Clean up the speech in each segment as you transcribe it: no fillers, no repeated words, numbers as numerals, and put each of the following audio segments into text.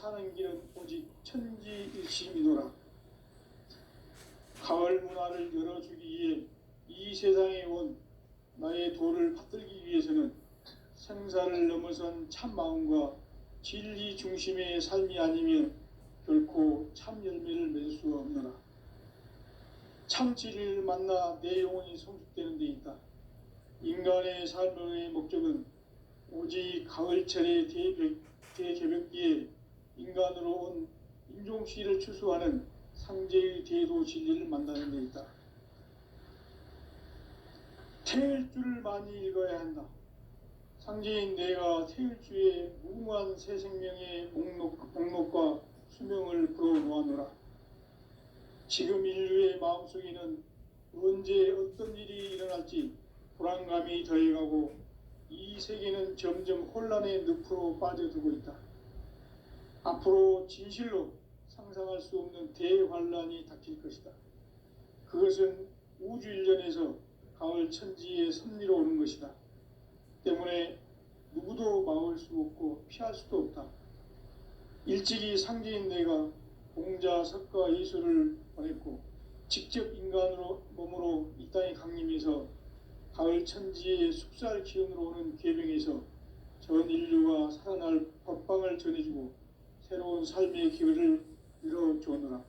사는 길은 오직 천지일심이노라. 가을 문화를 열어주기 위해 이 세상에 온 나의 도를 받들기 위해서는 생사를 넘어선 참마음과 진리 중심의 삶이 아니면 결코 참 열매를 맺을 수 없노라. 참 진리를 만나 내 영혼이 성숙되는 데 있다. 인간의 삶의 목적은 오직 가을철의 대개벽기에 인간으로 온 인종시를 추수하는 상제의 대도 진리를 만나는 데 있다. 태일주를 많이 읽어야 한다. 상제인 내가 태일주의 무궁한 새 생명의 목록과 수명을 풀어놓아노라. 지금 인류의 마음속에는 언제 어떤 일이 일어날지 불안감이 더해가고 이 세계는 점점 혼란의 늪으로 빠져들고 있다. 앞으로 진실로 상상할 수 없는 대환란이 닥칠 것이다. 그것은 우주 일련에서 가을 천지의 섭리로 오는 것이다. 때문에 누구도 막을 수 없고 피할 수도 없다. 일찍이 상제인 내가 공자, 석가, 예수를 보냈고 직접 인간으로 몸으로 이 땅에 강림해서 가을 천지의 숙살 기운으로 오는 계명에서 전 인류가 살아날 법방을 전해주고 새로운 삶의 기회를 열어주었노라.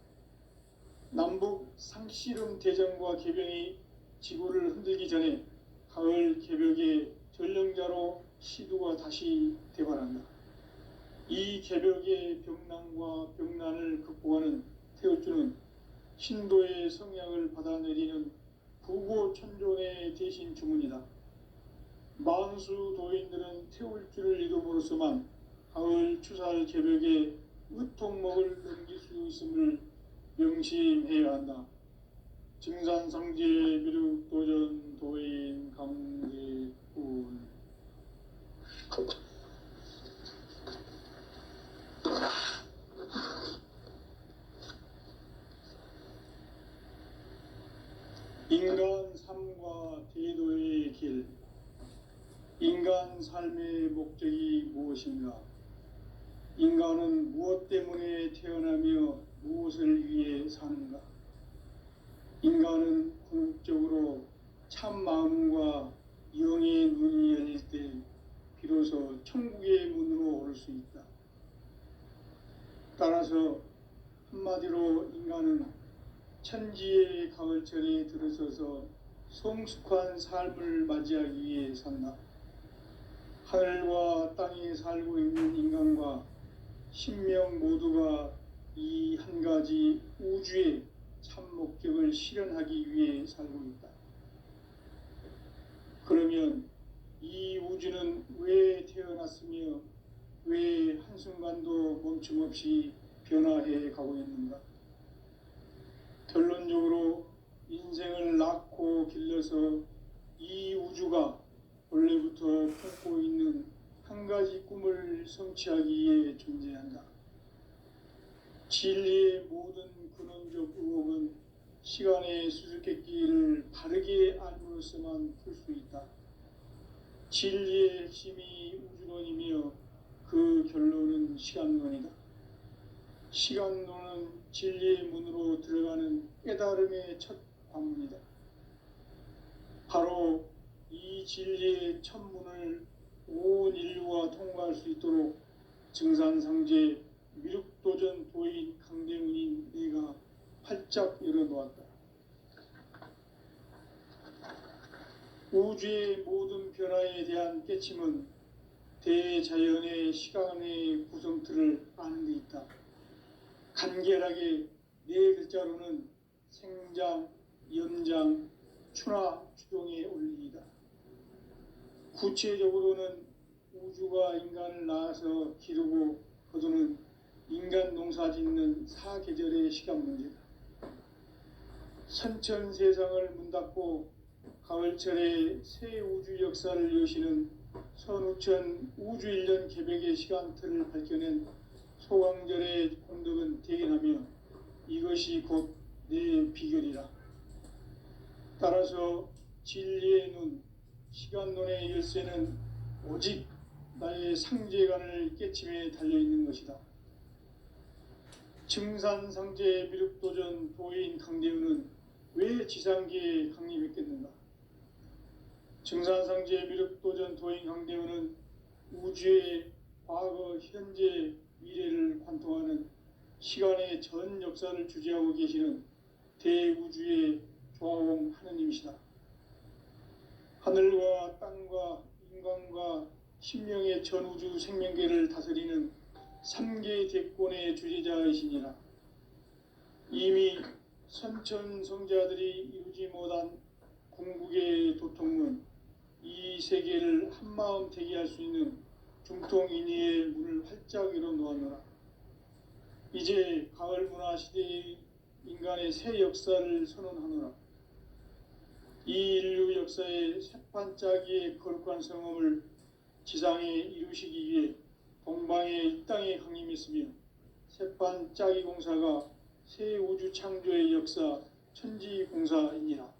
남북 상씨름 대전과 개병이 지구를 흔들기 전에 가을 개벽의 전령자로 시두가 다시 대발한다. 이 개벽의 병난과 병난을 극복하는 태울주는 신도의 성약을 받아내리는 부고천존의 대신 주문이다. 만수 도인들은 태울주를 이름으로서만 가을 추살 개벽의 으통목을 넘길 수 있음을 명심해야 한다. 증산상제 미륵도전 도인 강대군. 인간 삶과 대도의 길. 인간 삶의 목적이 무엇인가? 인간은 무엇 때문에 태어나며 무엇을 위해 사는가? 인간은 궁극적으로 참 마음과 영의 눈이 열릴 때 비로소 천국의 문으로 오를 수 있다. 따라서 한마디로 인간은 천지의 가을철에 들어서서 성숙한 삶을 맞이하기 위해 산다. 하늘과 땅에 살고 있는 인간과 신명 모두가 이 한 가지 우주의 참 목적을 실현하기 위해 살고 있다. 그러면 이 우주는 왜 태어났으며 왜 한순간도 멈춤없이 변화해 가고 있는가? 결론적으로 인생을 낳고 길러서 이 우주가 원래부터 품고 있는 한 가지 꿈을 성취하기 위해 존재한다. 진리의 모든 근원적 의혹은 시간의 수수께끼를 바르게 알므로써만 풀 수 있다. 진리의 핵심이 우주론이며 그 결론은 시간론이다. 시간론은 진리의 문으로 들어가는 깨달음의 첫 관문이다. 바로 이 진리의 첫 문을 온 인류가 통과할 수 있도록 증산상제 미륵도전 도인 강대문인 내가 활짝 열어놓았다. 우주의 모든 변화에 대한 깨침은 대자연의 시간의 구성틀을 아는 데 있다. 간결하게 네 글자로는 생장, 연장, 추나 추동의 원리이다. 구체적으로는 우주가 인간을 낳아서 기르고 거두는 인간 농사 짓는 사계절의 시간 문제다. 선천 세상을 문 닫고 가을철에 새 우주 역사를 여시는 선우천 우주일년 개벽의 시간틀을 밝혀낸 소강절의 공덕은 대견하며 이것이 곧 내 비결이라. 따라서 진리의 눈, 시간론의 열쇠는 오직 나의 상제관을 깨침에 달려있는 것이다. 증산상제 미륵도전 도인 강대우는 왜 지상계에 강림했겠는가? 증산상제 미륵도전 도인 강대우는 우주의 과거, 현재, 미래를 관통하는 시간의 전 역사를 주재하고 계시는 대우주의 조화공 하느님이시다. 하늘과 땅과 인간과 신명의 전우주 생명계를 다스리는 3계 대권의 주재자이시니라. 이미 선천성자들이 이루지 못한 궁극의 도통은 이 세계를 한마음 되게 할 수 있는 중통인의의 문을 활짝 열어놓았노라. 이제 가을 문화 시대의 인간의 새 역사를 선언하노라. 이 인류 역사의 새판짜기의 거룩한 성험을 지상에 이루시기 위해 동방의 이 땅에 강림했으며 새판짜기 공사가 새 우주 창조의 역사 천지공사이니라.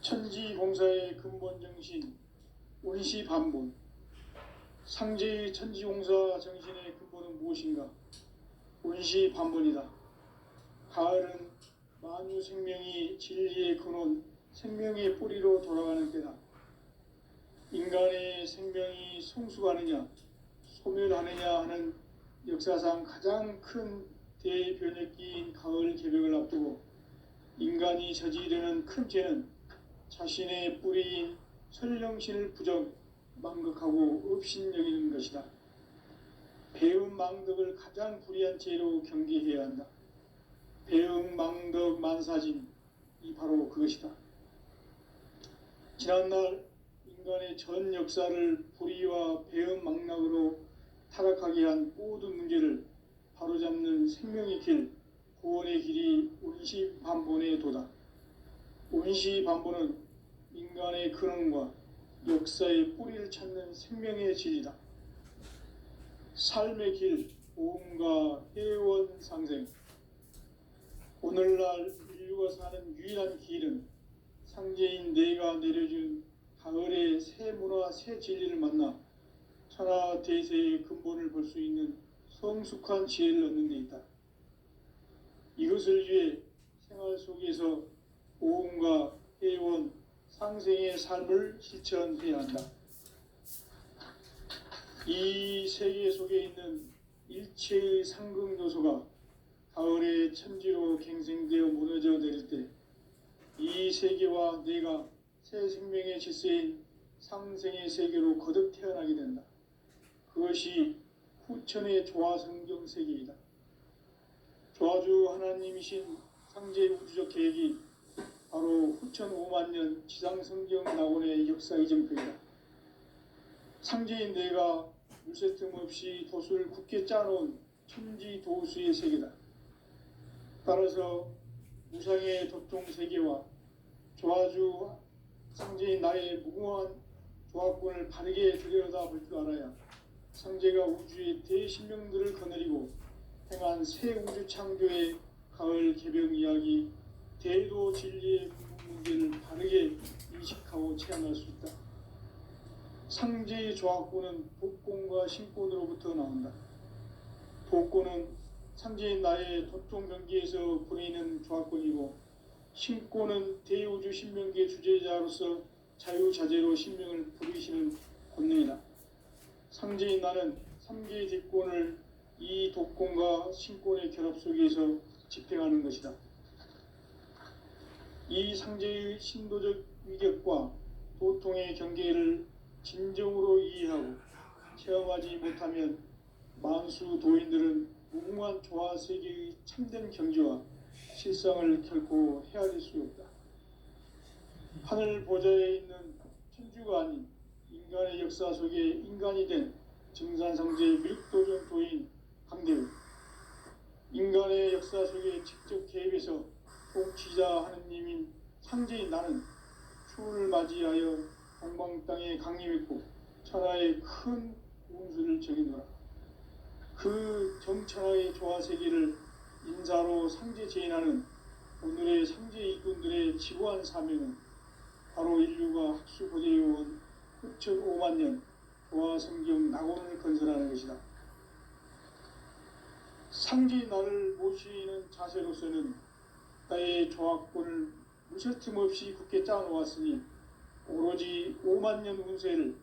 천지공사의 근본 정신 운시반본. 상제의 천지공사 정신의 근본은 무엇인가? 운시반본이다. 가을은 만유 생명이 진리의 근원, 생명의 뿌리로 돌아가는 때다. 인간의 생명이 성숙하느냐, 소멸하느냐 하는 역사상 가장 큰 대변혁기인 가을 개벽을 앞두고 인간이 저지르는 큰 죄는 자신의 뿌리인 설령신을 부정, 망극하고 업신여기는 것이다. 배음 망덕을 가장 불의한 죄로 경계해야 한다. 배음 망덕 만사진이 바로 그것이다. 지난날 인간의 전 역사를 불의와 배음 망락으로 타락하게 한 모든 문제를 바로잡는 생명의 길, 구원의 길이 운시반본의 도다. 운시반본은 인간의 근원과 역사의 뿌리를 찾는 생명의 진리다. 삶의 길, 보험과 회원 상생. 오늘날 인류가 사는 유일한 길은 상제인 내가 내려준 가을의 새 문화, 새 진리를 만나 천하 대세의 근본을 볼 수 있는 성숙한 지혜를 얻는 데 있다. 이것을 위해 생활 속에서 보험과 회원, 상생의 삶을 실천해야 한다. 이 세계 속에 있는 일체의 상극 요소가 가을의 천지로 갱생되어 무너져 내릴 때 이 세계와 내가 새 생명의 질서인 상생의 세계로 거듭 태어나게 된다. 그것이 후천의 조화성경 세계이다. 조화주 하나님이신 상제 우주적 계획이 바로 후천 5만 년 지상성경 낙원의 역사 이정표이다. 상제인 내가 물새 틈 없이 도수를 굳게 짜놓은 천지 도수의 세계다. 따라서 무상의 도통 세계와 조화주 상제인 나의 무궁한 조합권을 바르게 들여다볼 줄 알아야 상제가 우주의 대신명들을 거느리고 행한 새 우주 창조의 가을 개벽 이야기, 대도 진리의 문제를 바르게 인식하고 체험할 수 있다. 상제의 조합권은 복권과 신권으로부터 나온다. 복권은 상제인 나의 도통 경계에서 보내는 조합권이고, 신권은 대우주 신명계 주제자로서 자유자재로 신명을 부리시는 권능이다. 상제인 나는 3개의 뒷권을 이 독권과 신권의 결합 속에서 집행하는 것이다. 이 상제의 신도적 위격과 도통의 경계를 진정으로 이해하고 체험하지 못하면 만수 도인들은 무궁한 조화 세계의 참된 경지와 실상을 결코 헤아릴 수 없다. 하늘 보좌에 있는 천주가 아닌 인간의 역사 속에 인간이 된 증산상제 미륵도전 도인 강대우. 인간의 역사 속에 직접 개입해서 통치자 하느님인 상제인 나는 추운을 맞이하여 동방 땅에 강림했고 천하의 큰 운수를 정해놓아. 그 정천하의 조화 세계를 인사로 상제 제인하는 오늘의 상제 일꾼들의 지고한 사명은 바로 인류가 학수고대해온 후천 5만 년 조화 성경 낙원을 건설하는 것이다. 상지 나를 모시는 자세로서는 나의 조합권을 무셔틈 없이 굳게 짜놓았으니 오로지 5만 년 운세를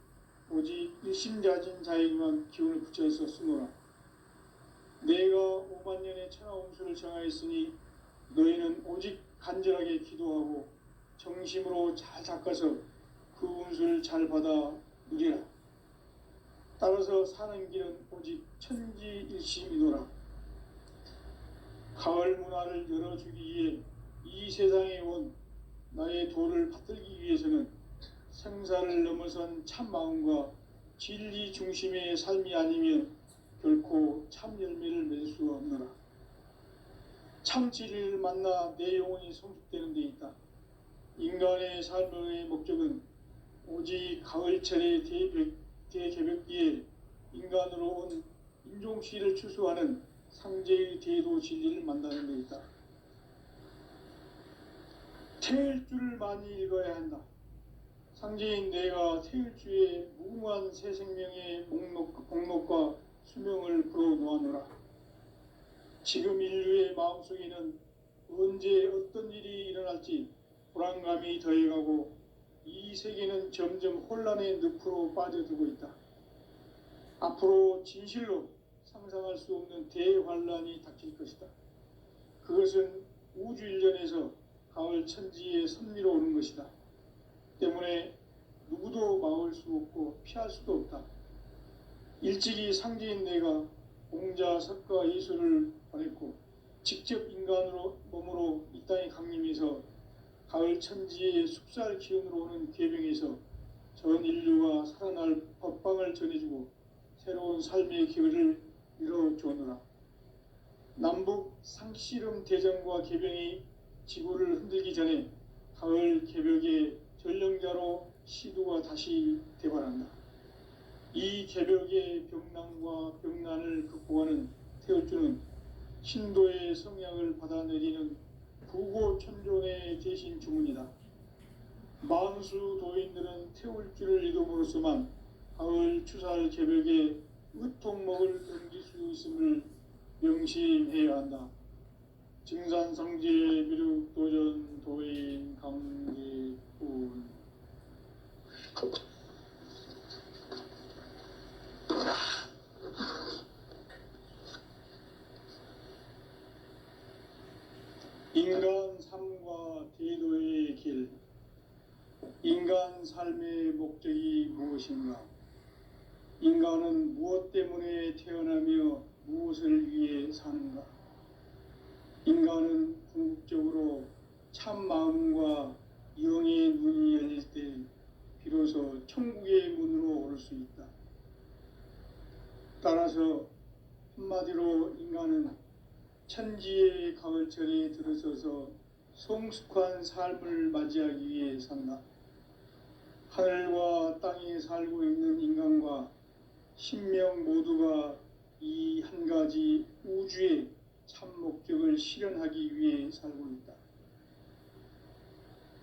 오직 일심자진 자에게만 기운을 붙여서 쓰노라. 내가 5만 년의 천하운수를 정하였으니 너희는 오직 간절하게 기도하고 정심으로 잘 닦아서 그 운수를 잘 받아 누리라. 따라서 사는 길은 오직 천지일심이노라. 가을 문화를 열어주기 위해 이 세상에 온 나의 도를 받들기 위해서는 생사를 넘어선 참 마음과 진리 중심의 삶이 아니면 결코 참 열매를 맺을 수 없노라. 참 진리를 만나 내 영혼이 성숙되는 데 있다. 인간의 삶의 목적은 오직 가을철의 대개벽기에 인간으로 온 인종시를 추수하는 상제의 대도 진리를 만나는 데 있다. 태일주를 많이 읽어야 한다. 상제인 내가 태일주의 무궁한 새 생명의 목록과 수명을 불어놓아노라. 지금 인류의 마음속에는 언제 어떤 일이 일어날지 불안감이 더해가고 이 세계는 점점 혼란의 늪으로 빠져들고 있다. 앞으로 진실로 상상할 수 없는 대환란이 닥칠 것이다. 그것은 우주 일련에서 가을 천지의 섭리로 오는 것이다. 때문에 누구도 막을 수 없고 피할 수도 없다. 일찍이 상제인 내가 공자, 석가, 예수를 보냈고 직접 인간으로 몸으로 이 땅에 강림해서 가을 천지의 숲살 기운으로 오는 계병에서 전 인류가 살아날 법방을 전해주고 새로운 삶의 기회를 이뤄주오노라. 남북 상씨름 대전과 계병이 지구를 흔들기 전에 가을 개벽의 전령자로 시두가 다시 대발한다. 이 개벽의 병난과 병난을 극복하는 태울주는 신도의 성약을 받아내리는 부고천존의 대신 주문이다. 만수 도인들은 태울주를 이름으로서만 가을 추살 개벽의 으통목을 넘길 수 있음을 명심해야 한다. 증산상제 미륵도전 도인 강제군. 인간 삶과 대도의 길. 인간 삶의 목적이 무엇인가? 인간은 무엇 때문에 태어나며 무엇을 위해 사는가? 인간은 궁극적으로 참 마음과 영의 눈이 열릴 때 비로소 천국의 문으로 오를 수 있다. 따라서 한마디로 인간은 천지의 가을철에 들어서서 성숙한 삶을 맞이하기 위해 산다. 하늘과 땅에 살고 있는 인간과 신명 모두가 이 한 가지 우주의 참 목적을 실현하기 위해 살고 있다.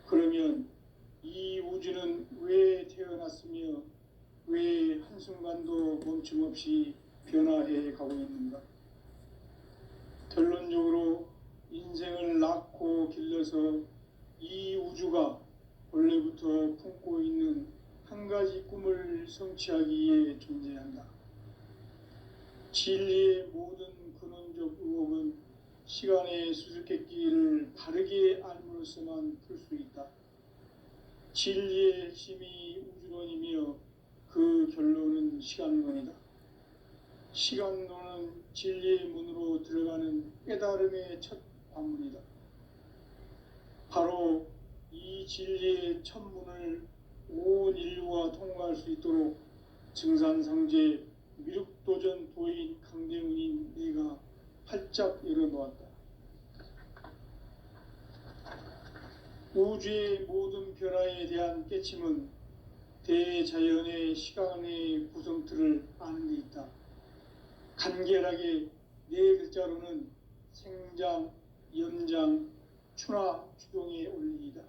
그러면 이 우주는 왜 태어났으며 왜 한순간도 멈춤없이 변화해 가고 있는가? 결론적으로 인생을 낳고 길러서 이 우주가 원래부터 품고 있는 한 가지 꿈을 성취하기 위해 존재한다. 진리의 모든 근원적 의혹은 시간의 수수께끼를 바르게 알므로써만 풀 수 있다. 진리의 핵심이 우주론이며 그 결론은 시간론이다. 시간론은 진리의 문으로 들어가는 깨달음의 첫 관문이다. 바로 이 진리의 첫 문을 온 인류가 통과할 수 있도록 증산상제 미륵도전 도인 강대훈인 내가 활짝 열어놓았다. 우주의 모든 변화에 대한 깨침은 대자연의 시간의 구성틀을 아는 데 있다. 간결하게 네 글자로는 생장, 연장, 추나, 추동의 원리이다.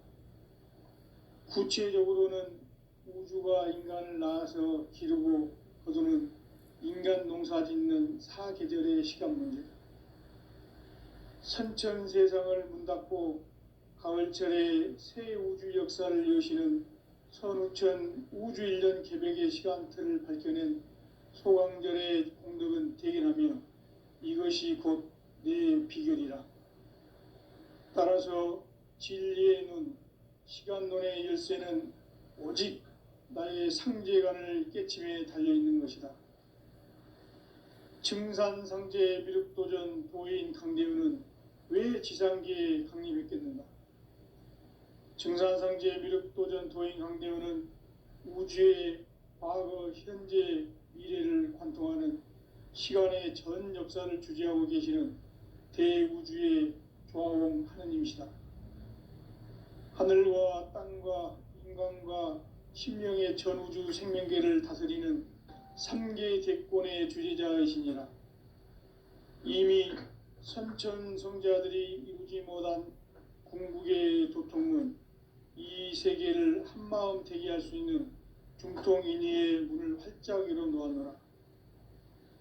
구체적으로는 우주가 인간을 낳아서 기르고 거두는 인간 농사 짓는 사계절의 시간 문제다. 선천 세상을 문 닫고 가을철에 새 우주 역사를 여시는 선우천 우주일년 개벽의 시간틀을 밝혀낸 소강절의 공덕은 대견하며 이것이 곧 내 비결이라. 따라서 진리의 눈, 시간론의 열쇠는 오직 나의 상제관을 깨침에 달려있는 것이다. 증산상제 미륵도전 도인 강대우는 왜 지상계에 강림했겠는가? 증산상제 미륵도전 도인 강대우는 우주의 과거, 현재, 미래를 관통하는 시간의 전 역사를 주재하고 계시는 대우주의 조화옹 하느님이시다. 하늘과 땅과 인간과 신명의 전우주 생명계를 다스리는 3계 대권의 주재자이시니라. 이미 선천성자들이 이루지 못한 궁극의 도통문, 이 세계를 한마음 되게 할 수 있는 중통인의의 문을 활짝 열어 놓았노라.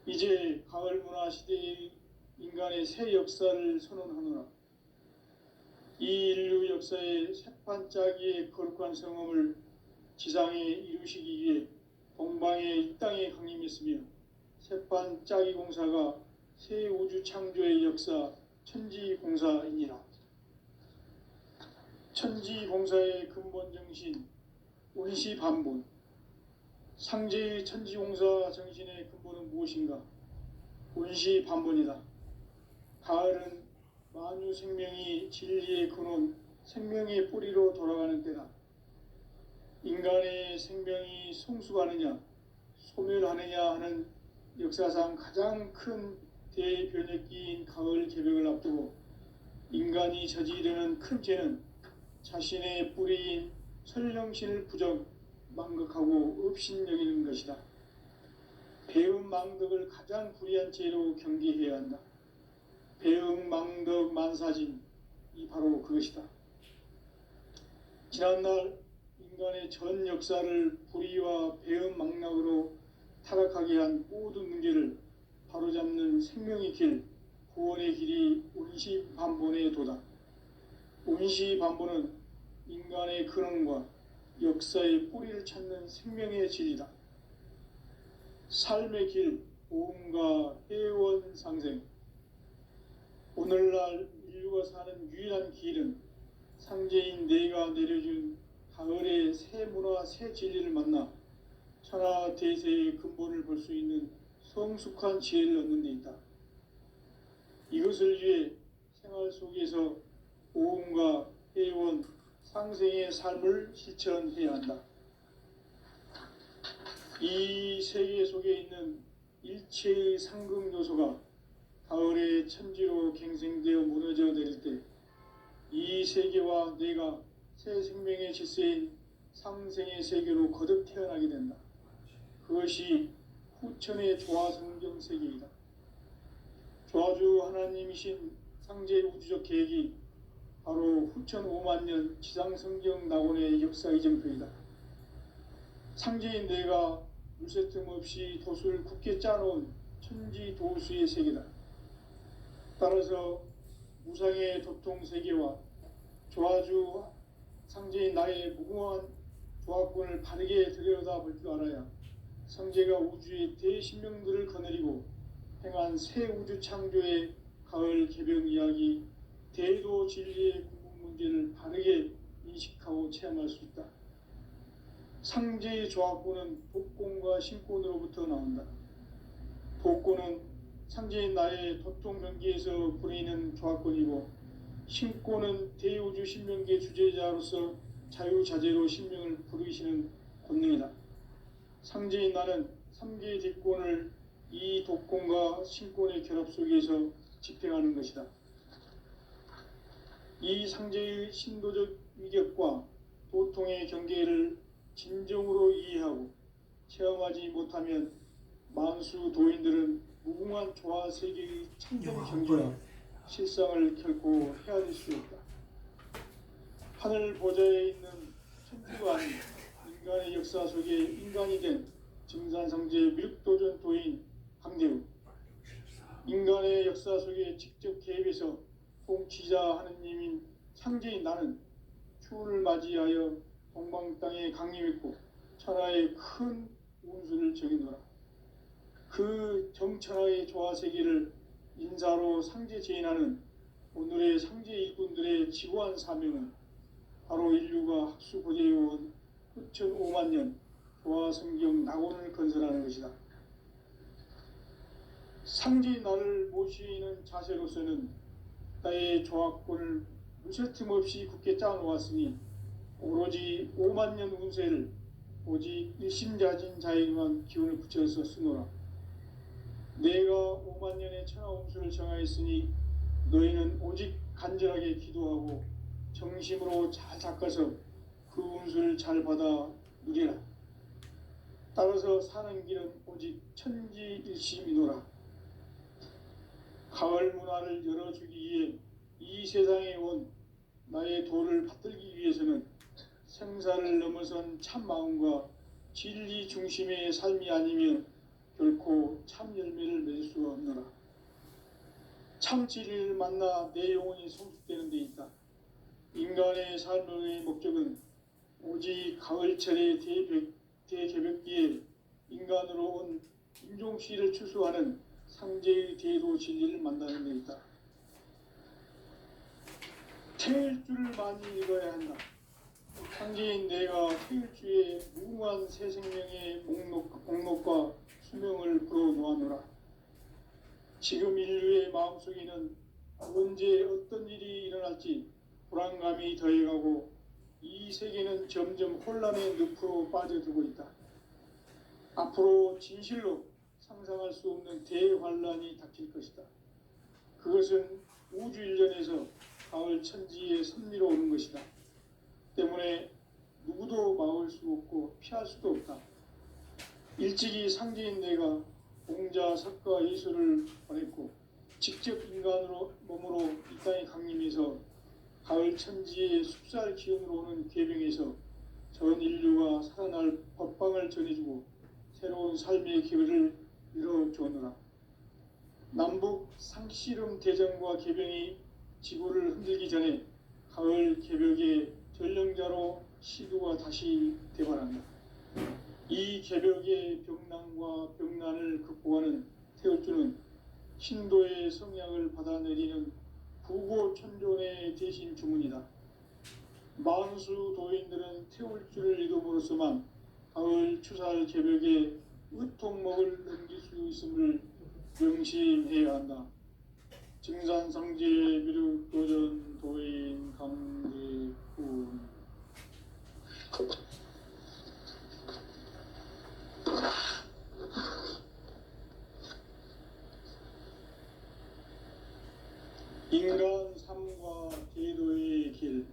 이제 가을 문화 시대의 인간의 새 역사를 선언하노라. 이 인류 역사의 새판짜기의 거룩한 성음을 지상에 이루시기 위해 동방의 이 땅에 강림했으며 새판짜기 공사가 새 우주 창조의 역사 천지공사이니라. 천지공사의 근본 정신 운시반본. 상제의 천지공사 정신의 근본은 무엇인가? 운시반본이다. 가을은 만유 생명이 진리의 근원, 생명의 뿌리로 돌아가는 때다. 인간의 생명이 성숙하느냐, 소멸하느냐 하는 역사상 가장 큰 대변혁기인 가을 개벽을 앞두고 인간이 저지르는 큰 죄는 자신의 뿌리인 설령신을 부정, 망극하고 업신여기는 것이다. 배음 망덕을 가장 불의한 죄로 경계해야 한다. 배음 망덕 만사진, 이 바로 그것이다. 지난날 인간의 전 역사를 불의와 배음 망락으로 타락하게 한 모든 문제를 바로잡는 생명의 길, 구원의 길이 운시반본의 도다. 운시반본은 인간의 근원과 역사의 뿌리를 찾는 생명의 진리다. 삶의 길, 보험과 회원 상생. 오늘날 인류가 사는 유일한 길은 상제인 내가 내려준 가을의 새 문화, 새 진리를 만나 천하 대세의 근본을 볼 수 있는 성숙한 지혜를 얻는 데 있다. 이것을 위해 생활 속에서 보험과 회원, 상생의 삶을 실천해야 한다. 이 세계 속에 있는 일체의 상극 요소가 가을의 천지로 갱생되어 무너져 내릴 때 이 세계와 내가 새 생명의 질서인 상생의 세계로 거듭 태어나게 된다. 그것이 후천의 조화성경 세계이다. 조화주 하나님이신 상제 우주적 계획이 바로 후천 5만 년 지상성경 낙원의 역사 이정표이다. 상제인 내가 물새 틈 없이 도수를 굳게 짜놓은 천지 도수의 세계다. 따라서 무상의 도통 세계와 조화주 상제인 나의 무궁한 조화권을 바르게 들여다볼 줄 알아야 상제가 우주의 대신명들을 거느리고 행한 새 우주 창조의 가을 개벽 이야기, 대도 진리의 궁극 문제를 바르게 인식하고 체험할 수 있다. 상제의 조화권은 복권과 신권으로부터 나온다. 복권은 상제인 나의 도통 경계에서 부리는 조화권이고, 신권은 대우주 신명계 주제자로서 자유자재로 신명을 부르시는 권능이다. 상제인 나는 3개의 뒷권을 이 독권과 신권의 결합 속에서 집행하는 것이다. 이 상제의 신도적 위격과 도통의 경계를 진정으로 이해하고 체험하지 못하면 만수 도인들은 무궁한 조화 세계의 창조 경지와 실상을 결코 헤아릴 수 없다. 하늘 보좌에 있는 천주가 아닌 인간의 역사 속에 인간이 된 증산상제 미륵도전 도인 강대우. 인간의 역사 속에 직접 개입해서 통치자 하느님인 상제인 나는 추를 맞이하여 동방 땅에 강림했고 천하의 큰 운수를 정해노라. 그 정천하의 조화세계를 인사로 상제 제인하는 오늘의 상제 일꾼들의 지고한 사명은 바로 인류가 학수고대해온 후천 5만 년 조화성경 낙원을 건설하는 것이다. 상제인 나를 모시는 자세로서는 나의 조합권을 무쇠틈 없이 굳게 짜놓았으니 오로지 5만 년 운세를 오직 일심자진 자에게만 기운을 붙여서 쓰노라. 내가 5만 년의 천하 운수를 정하였으니 너희는 오직 간절하게 기도하고 정심으로 잘 닦아서 그 운수를 잘 받아 누리라. 따라서 사는 길은 오직 천지일심이노라. 가을 문화를 열어주기 위해 이 세상에 온 나의 도를 받들기 위해서는 생사를 넘어선 참 마음과 진리 중심의 삶이 아니면 결코 참 열매를 맺을 수가 없노라. 참 진리를 만나 내 영혼이 성숙되는 데 있다. 인간의 삶의 목적은 오직 가을철의 대개벽기에 인간으로 온 인종씨를 추수하는 상제의 대도 진리를 만나는 데 있다. 태일주를 많이 읽어야 한다. 상제인 내가 태일주의 무궁한 새 생명의 목록과 수명을 불어놓아노라. 지금 인류의 마음속에는 언제 어떤 일이 일어날지 불안감이 더해가고 이 세계는 점점 혼란의 늪으로 빠져들고 있다. 앞으로 진실로 상상할 수 없는 대환란이 닥칠 것이다. 그것은 우주 일련에서 가을 천지의 섭리로 오는 것이다. 때문에 누구도 막을 수 없고 피할 수도 없다. 일찍이 상제인 내가 공자, 석가, 예수를 보냈고 직접 인간으로 몸으로 이 땅에 강림해서 가을 천지의 숲살 기운으로 오는 계병에서 전 인류가 살아날 법방을 전해주고 새로운 삶의 기회를 이뤄주었노라. 남북 상씨름 대전과 계병이 지구를 흔들기 전에 가을 개벽의 전령자로 시도가 다시 대발한다. 이 개벽의 병난과 병난을 극복하는 태울주는 신도의 성향을 받아내리는 부고천존의 대신 주문이다. 만수 도인들은 태울주를 이름으로서만 가을 추살 개벽의 의통목을 넘길 수 있음을 명심해야 한다. 증산상제 미륵도전 도인 강대군. 인간 삶과 제도의 길.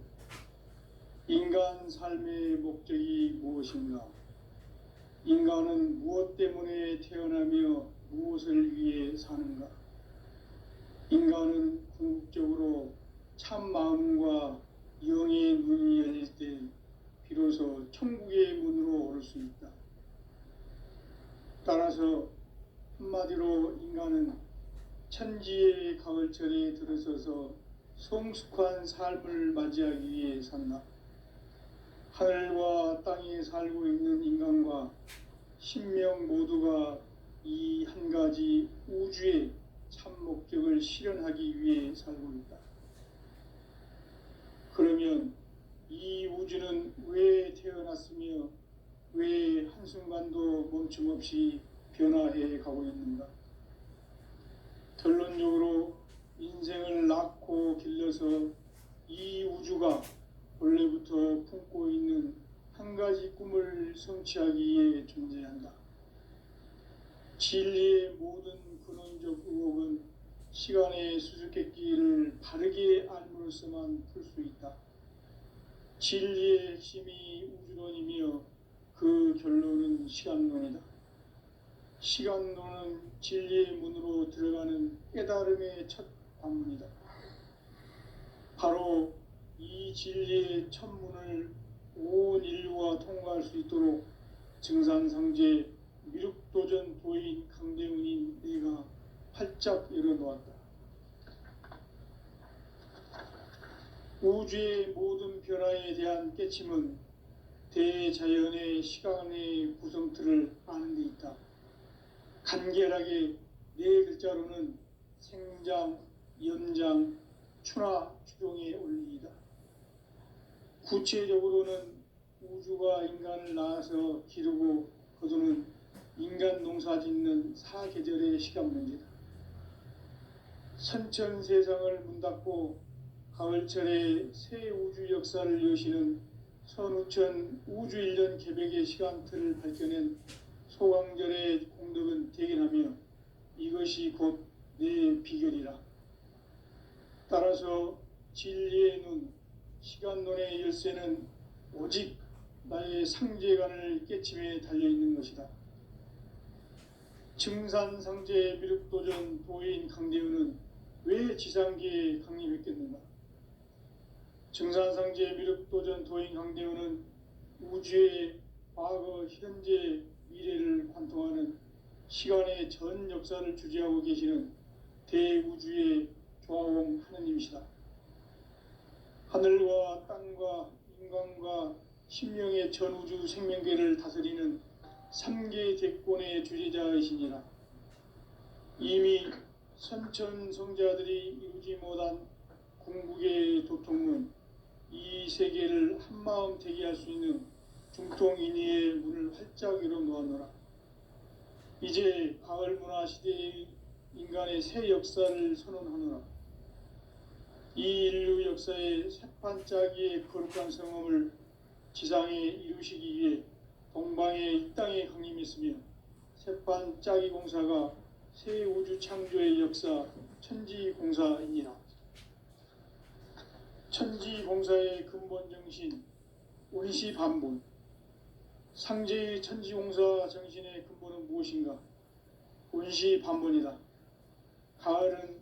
인간 삶의 목적이 무엇인가? 인간은 무엇 때문에 태어나며 무엇을 위해 사는가? 인간은 궁극적으로 참 마음과 영의 눈이 열릴 때 비로소 천국의 문으로 오를 수 있다. 따라서 한마디로 인간은 천지의 가을철에 들어서서 성숙한 삶을 맞이하기 위해 산다. 하늘과 땅에 살고 있는 인간과 신명 모두가 이 한 가지 우주의 참 목적을 실현하기 위해 살고 있다. 그러면 이 우주는 왜 태어났으며 왜 한순간도 멈춤없이 변화해 가고 있는가? 결론적으로 인생을 낳고 길러서 이 우주가 원래부터 품고 있는 한 가지 꿈을 성취하기 위해 존재한다. 진리의 모든 근원적 의혹은 시간의 수수께끼를 바르게 알므로써만 풀 수 있다. 진리의 핵심이 우주론이며 그 결론은 시간론이다. 시간론은 진리의 문으로 들어가는 깨달음의 첫 관문이다. 바로 이 진리의 첫 문을 온 인류가 통과할 수 있도록 증산상제 미륵도전 도인 강대문인 내가 활짝 열어놓았다. 우주의 모든 변화에 대한 깨침은 대자연의 시간의 구성틀을 아는 데 있다. 간결하게 네 글자로는 생장, 연장, 추나 추종의 원리이다. 구체적으로는 우주가 인간을 낳아서 기르고 거두는 인간 농사 짓는 사계절의 시간 문제다. 선천 세상을 문 닫고 가을철에 새 우주 역사를 여시는 선우천 우주일년 개백의 시간틀을 밝혀낸 소강절의 공덕은 대견하며 이것이 곧 내 비결이라. 따라서 진리의 눈, 시간론의 열쇠는 오직 나의 상제관을 깨침에 달려있는 것이다. 증산상제 미륵도전 도인 강대우는 왜 지상계에 강림했겠는가? 증산상제 미륵도전 도인 강대우는 우주의 과거, 현재, 미래를 관통하는 시간의 전 역사를 주재하고 계시는 대우주의 조화공 하느님이시다. 하늘과 땅과 인간과 신명의 전우주 생명계를 다스리는 3계 대권의 주재자이시니라. 이미 선천성자들이 이루지 못한 궁극의 도통문, 이 세계를 한마음 대기할 수 있는 중통인의의 문을 활짝 열어 놓았노라. 이제 가을 문화 시대의 인간의 새 역사를 선언하노라. 이 인류 역사의 새판짜기의 거룩한 성험을 지상에 이루시기 위해 동방의 이 땅에 강림했으며 새판짜기 공사가 새 우주 창조의 역사 천지공사이니라. 천지공사의 근본 정신 원시반본. 상제의 천지공사 정신의 근본은 무엇인가? 원시반본이다. 가을은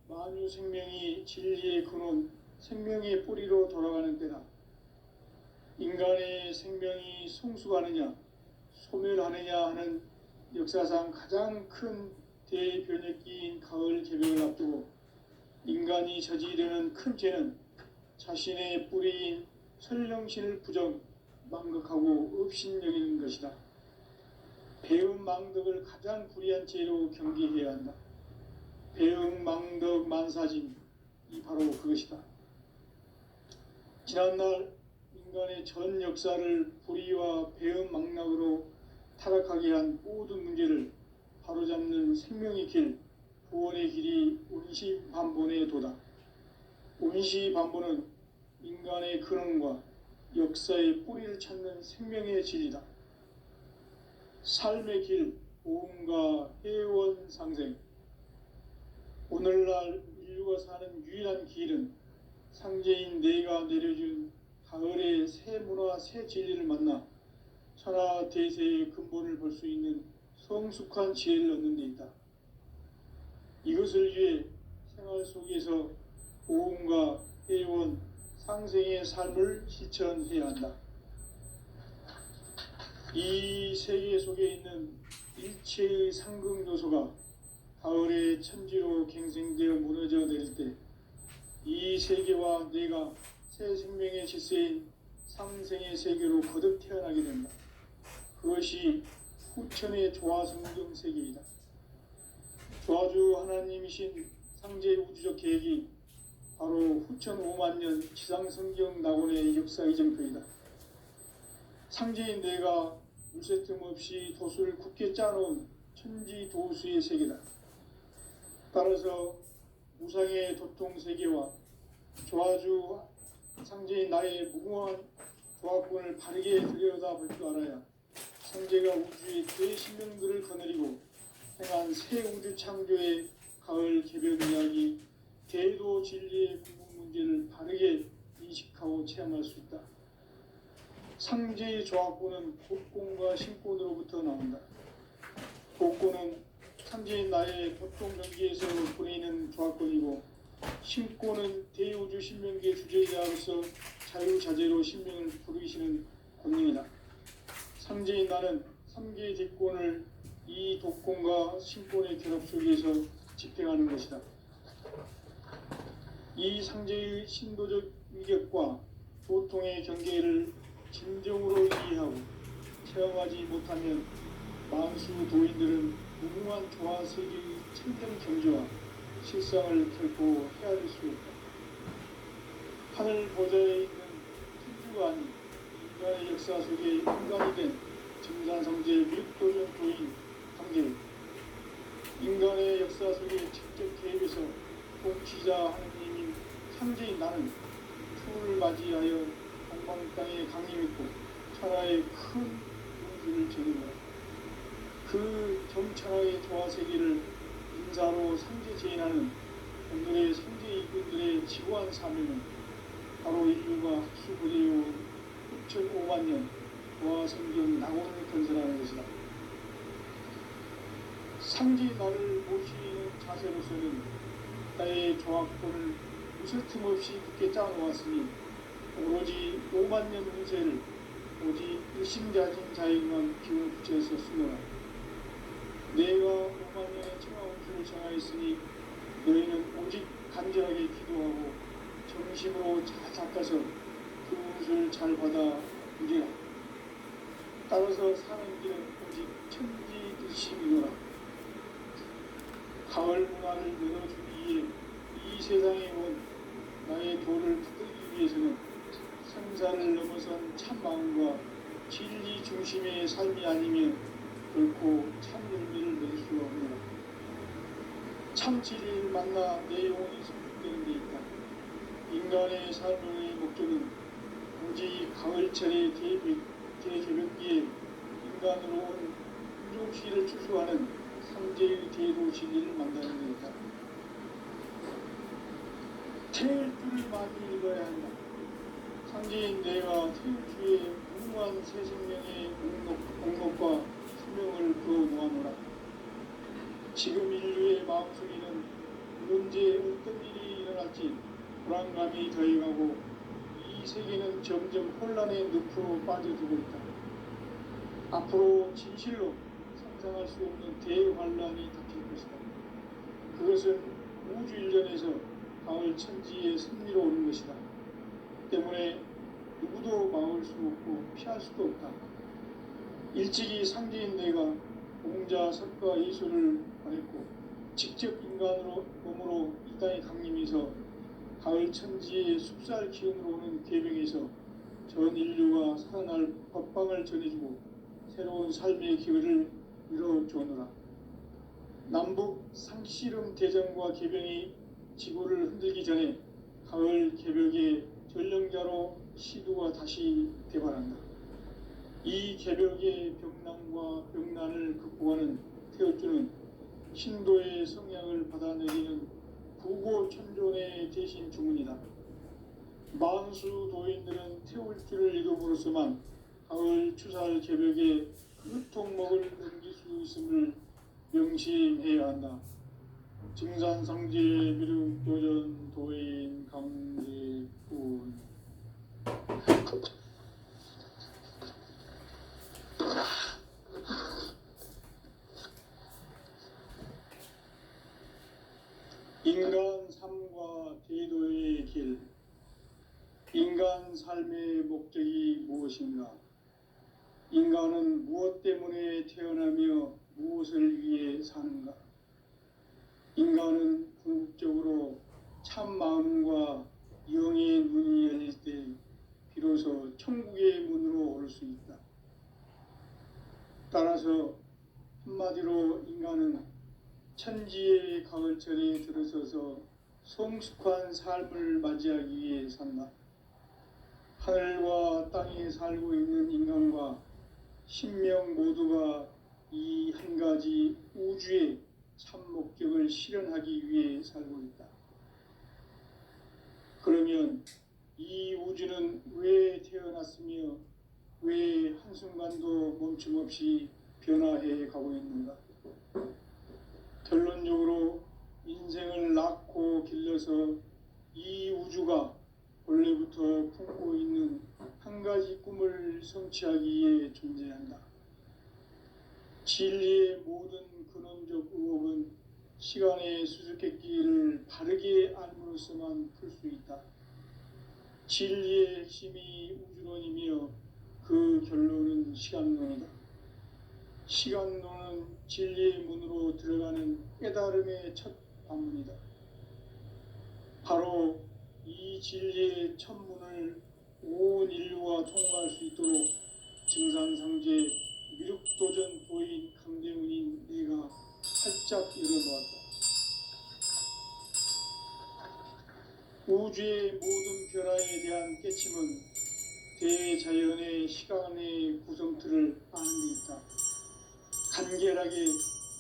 만유 생명이 진리의 근원, 생명의 뿌리로 돌아가는 때다. 인간의 생명이 성숙하느냐, 소멸하느냐 하는 역사상 가장 큰 대변혁기인 가을 개벽을 앞두고 인간이 저지르는 큰 죄는 자신의 뿌리인 설령신을 부정, 망극하고 업신여기는 것이다. 배움 망덕을 가장 불의한 죄로 경계해야 한다. 배움 망덕 만사진, 이 바로 그것이다. 지난날 인간의 전 역사를 불의와 배움 망락으로 타락하게 한 모든 문제를 바로잡는 생명의 길, 구원의 길이 원시반본의 도다. 원시반본은 인간의 근원과 역사의 뿌리를 찾는 생명의 진리다. 삶의 길, 보험과 해원 상생. 오늘날 인류가 사는 유일한 길은 상제인 내가 내려준 가을의 새 문화, 새 진리를 만나 천하 대세의 근본을 볼 수 있는 성숙한 지혜를 얻는 데 있다. 이것을 위해 생활 속에서 보험과 해원, 상생의 삶을 실천해야 한다. 이 세계 속에 있는 일체의 상극 요소가 가을의 천지로 갱생되어 무너져 내릴 때 이 세계와 내가 새 생명의 질서인 상생의 세계로 거듭 태어나게 된다. 그것이 후천의 조화성경 세계이다. 조화주 하나님이신 상제 우주적 계획이 바로 후천 5만년 지상성경 낙원의 역사 이정표이다. 상제인 내가 물새 틈 없이 도수를 굳게 짜놓은 천지 도수의 세계다. 따라서 무상의 도통 세계와 조화주 상제인 나의 무궁한 조화권을 바르게 들여다볼 줄 알아야 상제가 우주의 대신명들을 거느리고 행한 새 우주 창조의 가을 개벽 이야기, 대도 진리의 궁극 문제를 바르게 인식하고 체험할 수 있다. 상제의 조화권은 복권과 신권으로부터 나온다. 복권은 상제인 나의 보통 경계에서 보내는 조화권이고, 신권은 대우주 신명계 주제자로서 자유자재로 신명을 부르시는 권능이다. 상제인 나는 3개의 대권을 이 독권과 신권의 결합 속에서 집행하는 것이다. 이 상제의 신도적 인격과 고통의 경계를 진정으로 이해하고 체험하지 못하면 만수 도인들은 무궁한 조화 세계의 참된 경지와 실상을 결코 헤아릴 수 없다. 하늘 보좌에 있는 천주가 아닌 인간의 역사 속에 인간이 된 증산성제 미륵도전 도인 관계, 인간의 역사 속에 직접 개입해서 통치자 하느님인 상제인 나는 추을 맞이하여 동방 땅에 강림했고 천하의 큰 용기를 전해라. 그 정천하의 조화 세계를 인사로 상제 제인하는 오늘의 상제 이군들의 지고한 사명은 바로 인류가 학수고대해온 6,500만 년 조화 성경 낙원을 건설하는 것이다. 상제 나를 모시는 자세로서는 나의 조합권을 무설틈 없이 굳게 짜놓았으니 오로지 5만 년 운세를 오직 일심자진 자에게만 기운을 붙여서 쓰노라. 내가 5만 년의 청하운수를 정하였으니 너희는 오직 간절하게 기도하고 정심으로 잘 닦아서 그 운수를 잘 받아 누리라. 따라서 사는 길은 오직 천지일심이노라. 가을 문화를 열어주기 위해 이 세상에 온 나의 도를 붙들기 위해서는 생사를 넘어선 참 마음과 진리 중심의 삶이 아니면 결코 참 열매를 맺을 수가 없노라. 참 진리를 만나 내 영혼이 성숙되는 데 있다. 인간의 삶의 목적은 오직 가을철의 대개벽기에 인간으로 온 인종시를 추수하는 상제의 대도 진리를 만나는 데 있다. 태울 줄을 많이 읽어야 한다. 상제인 내가 태울 주의 무궁한 새 생명의 공목과 수명을 그어 놓아노라. 지금 인류의 마음속에는 언제 어떤 일이 일어날지 불안감이 더해가고 이 세계는 점점 혼란의 늪으로 빠져들고 있다. 앞으로 진실로 상상할 수 없는 대환란이 닥칠 것이다. 그것은 우주 일련에서 가을 천지의 승리로 오는 것이다. 때문에 누구도 막을 수 없고 피할 수도 없다. 일찍이 상제인 내가 공자 석가 예수를 보냈고 직접 인간으로 몸으로 이 땅에 강림해서 가을 천지의 숲살 기운으로 오는 계명에서 전 인류가 살아날 법방을 전해주고 새로운 삶의 기회를 이뤄주노라. 남북 상씨름 대전과 개병이 지구를 흔들기 전에 가을 개벽의 전령자로 시두가 다시 개발한다. 이 개벽의 병난과 병난을 극복하는 태어주는 신도의 성향을 받아내리는 구고천존의 대신 주문이다. 만수 도인들은 태울주를 읽음으로써만 가을 추살 개벽의 끄통목을 넘길 수 있음을 명심해야 한다. 증산상제 미륵도전 도인 강제군. 인간 삶과 대도의 길. 인간 삶의 목적이 무엇인가? 인간은 무엇 때문에 태어나며 무엇을 위해 사는가? 인간은 궁극적으로 참 마음과 영의 문이 열릴 때 비로소 천국의 문으로 올 수 있다. 따라서 한마디로 인간은 천지의 가을철에 들어서서 성숙한 삶을 맞이하기 위해 산다. 하늘과 땅에 살고 있는 인간과 신명 모두가 이 한 가지 우주의 참 목적을 실현하기 위해 살고 있다. 그러면 이 우주는 왜 태어났으며 왜 한순간도 멈춤없이 변화해 가고 있는가? 결론적으로 인생을 낳고 길러서 이 우주가 원래부터 품고 있는 한 가지 꿈을 성취하기 위해 존재한다. 진리의 모든 근원적 의혹은 시간의 수수께끼를 바르게 알므로써만 풀 수 있다. 진리의 핵심이 우주론이며 그 결론은 시간론이다. 시간론은 진리의 문으로 들어가는 깨달음의 첫 관문이다. 바로 이 진리의 첫 문을 온 인류가 통과할 수 있도록 증산상제 미륵도전 도인 강대훈인 내가 활짝 열어놓았다. 우주의 모든 변화에 대한 깨침은 대자연의 시간의 구성틀을 아는 데 있다. 간결하게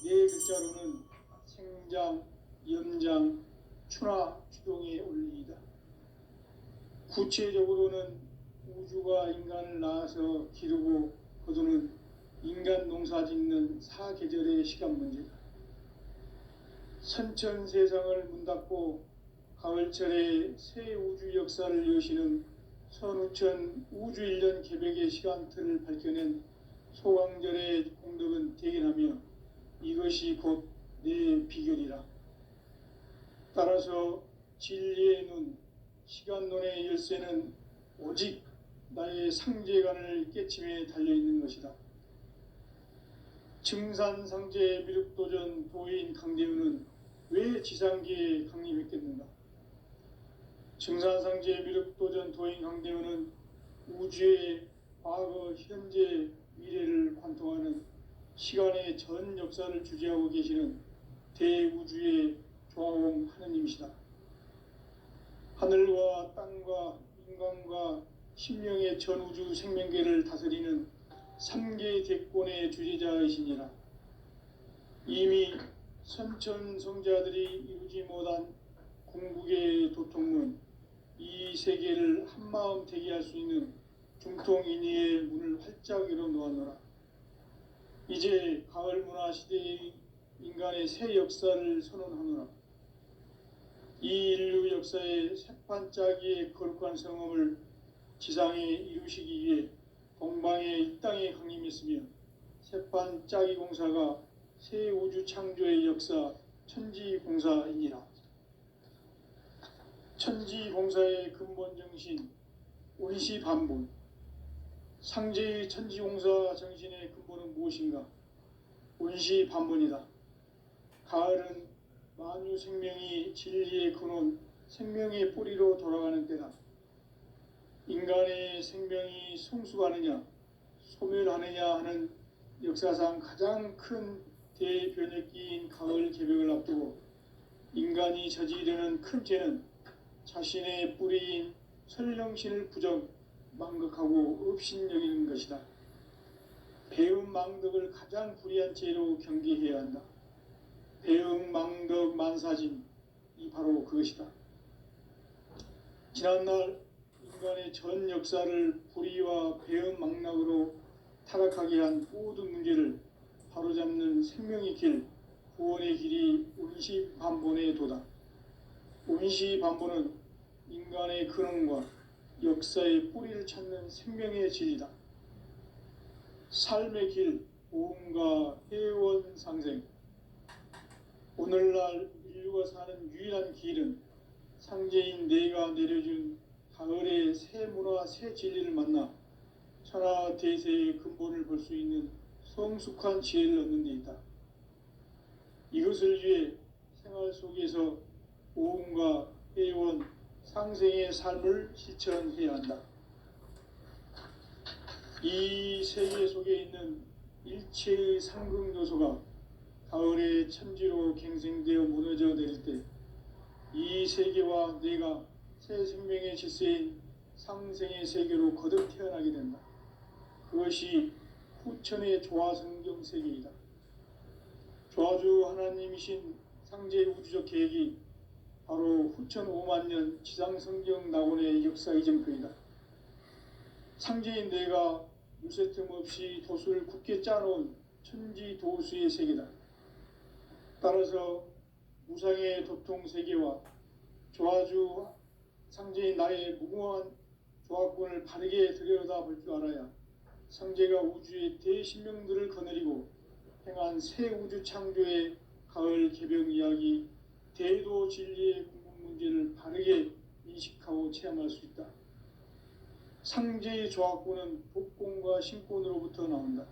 네 글자로는 생장, 염장, 추나 추동의 원리이다. 구체적으로는 우주가 인간을 낳아서 기르고 거두는 인간 농사 짓는 사계절의 시간 문제다. 선천세상을 문 닫고 가을철에 새 우주 역사를 여시는 선우천 우주일년 개백의 시간틀을 밝혀낸 소강절의 공덕은 대견하며 이것이 곧 내 비결이라. 따라서 진리의 눈, 시간론의 열쇠는 오직 나의 상제관을 깨침에 달려있는 것이다. 증산상제 미륵도전 도인 강대훈은 왜 지상계에 강림했겠는가? 증산상제 미륵도전 도인 강대훈은 우주의 과거, 현재, 미래를 관통하는 시간의 전 역사를 주재하고 계시는 대우주의 조화공 하느님이시다. 하늘과 땅과 인간과 심령의 전우주 생명계를 다스리는 3개 대권의 주재자이시니라. 이미 선천성자들이 이루지 못한 궁극의 도통문, 이 세계를 한마음 대기할 수 있는 중통인의의 문을 활짝 열어놓았노라. 이제 가을 문화 시대의 인간의 새 역사를 선언하노라. 이 인류 역사의 새판짜기의 거룩한 성험을 지상에 이루시기 위해 동방의 이 땅에 강림했으며 새판짜기 공사가 새 우주 창조의 역사 천지공사이니라. 천지공사의 근본 정신 원시반본, 상제의 천지공사 정신의 근본은 무엇인가? 원시반본이다. 가을은 만유 생명이 진리의 근원, 생명의 뿌리로 돌아가는 때다. 인간의 생명이 성숙하느냐, 소멸하느냐 하는 역사상 가장 큰 대변혁기인 가을 개벽을 앞두고 인간이 저지르는 큰 죄는 자신의 뿌리인 설령신을 부정, 망극하고 업신여기는 것이다. 배음 망덕을 가장 불의한 죄로 경계해야 한다. 배음 망덕 만사진, 이 바로 그것이다. 지난날 인간의 전 역사를 불의와 배음 망락으로 타락하게 한 모든 문제를 바로잡는 생명의 길, 구원의 길이 원시반본의 도다. 원시반본은 인간의 근원과 역사의 뿌리를 찾는 생명의 진리다. 삶의 길, 보험과 회원 상생. 오늘날 인류가 사는 유일한 길은 상제인 내가 내려준 가을의 새 문화, 새 진리를 만나 천하 대세의 근본을 볼 수 있는 성숙한 지혜를 얻는 데 있다. 이것을 위해 생활 속에서 보험과 회원, 상생의 삶을 실천해야 한다. 이 세계 속에 있는 일체의 상극 요소가 가을의 천지로 갱생되어 무너져 내릴 때 이 세계와 내가 새 생명의 질서인 상생의 세계로 거듭 태어나게 된다. 그것이 후천의 조화성경 세계이다. 조화주 하나님이신 상제 우주적 계획이 바로 후천 5만 년 지상성경 낙원의 역사 이전표이다. 상제인 내가 유세 틈 없이 도수를 굳게 짜놓은 천지 도수의 세계다. 따라서 무상의 도통 세계와 조화주 상제인 나의 무궁한 조화권을 바르게 들여다볼 줄 알아야 상제가 우주의 대신명들을 거느리고 행한 새 우주 창조의 가을 개병 이야기, 대도 진리의 궁극 문제를 바르게 인식하고 체험할 수 있다. 상제의 조합구는 복공과 신권으로부터 나온다.